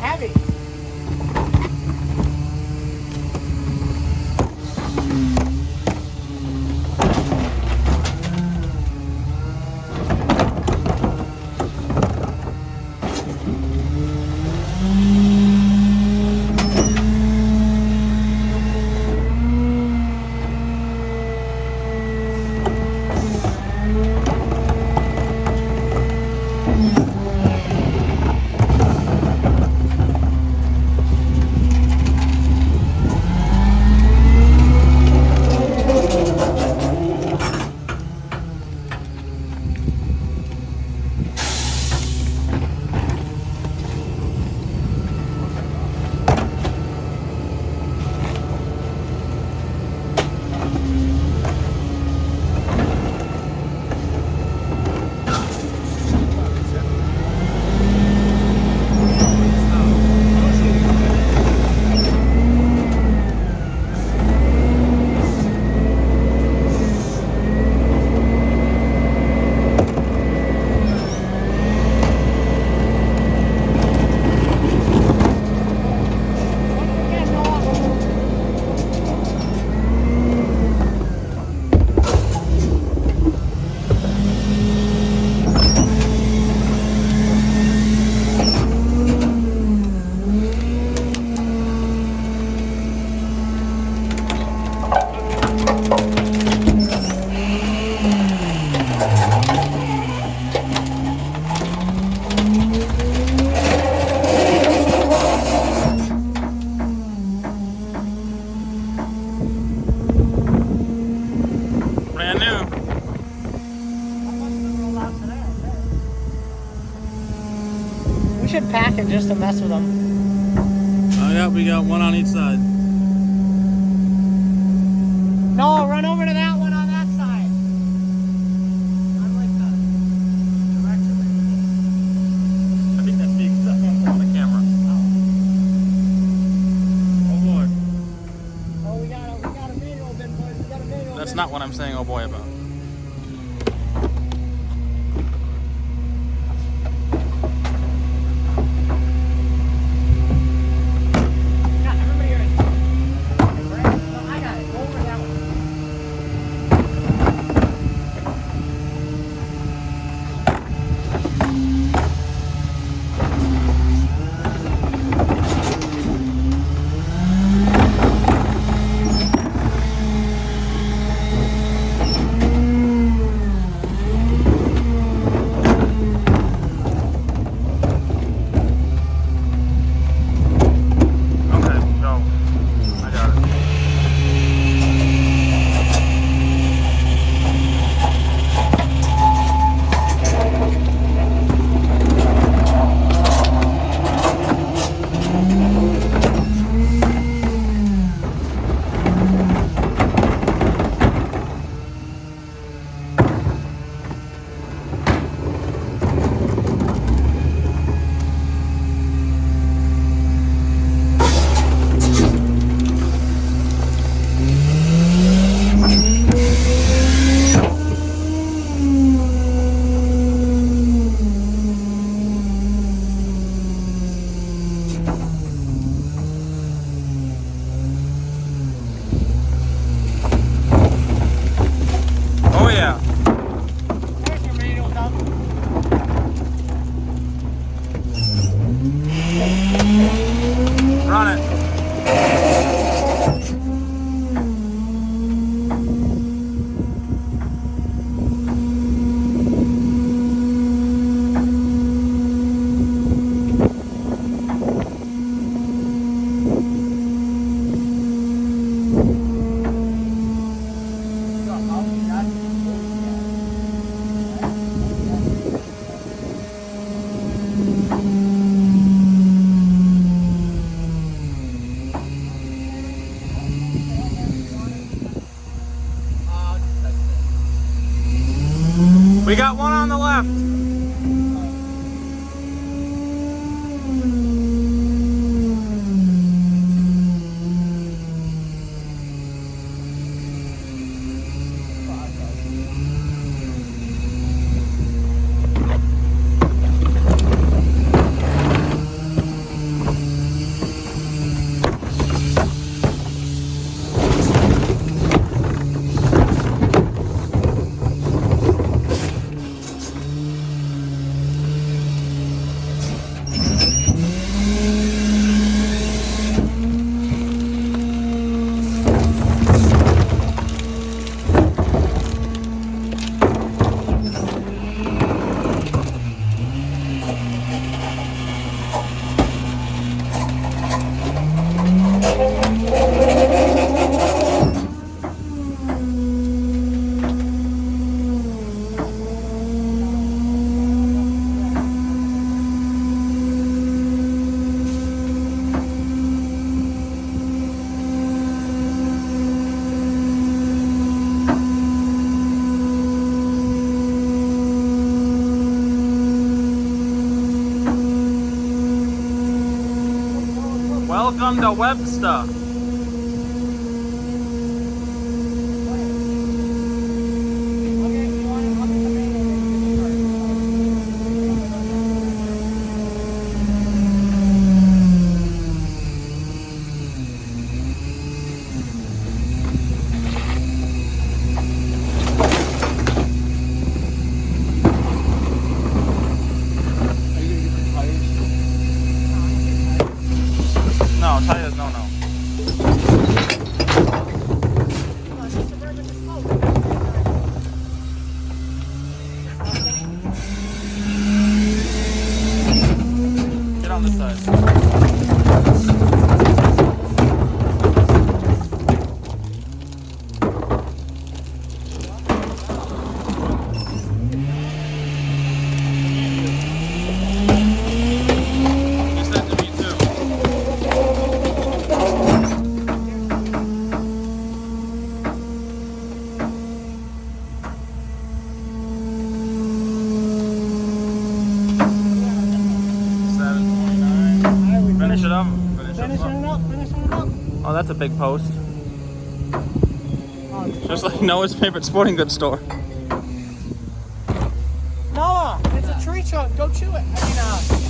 heavy. Should pack it just to mess with them. Oh yeah, we got one on each side. No, run over to that one on that side. I like the direction. I think that's being stuck on the camera. Oh boy. Oh, we got a manual bin, boys. We got a manual bin. That's not what I'm saying oh boy about. We got one on the left. Welcome to Webster. No, tires, no. Get on this side. You said to me too. Finish it up. Finishing it up. Oh, that's a big post. Oh, Just like Noah's favorite sporting goods store. Noah, it's a tree trunk. Go chew it.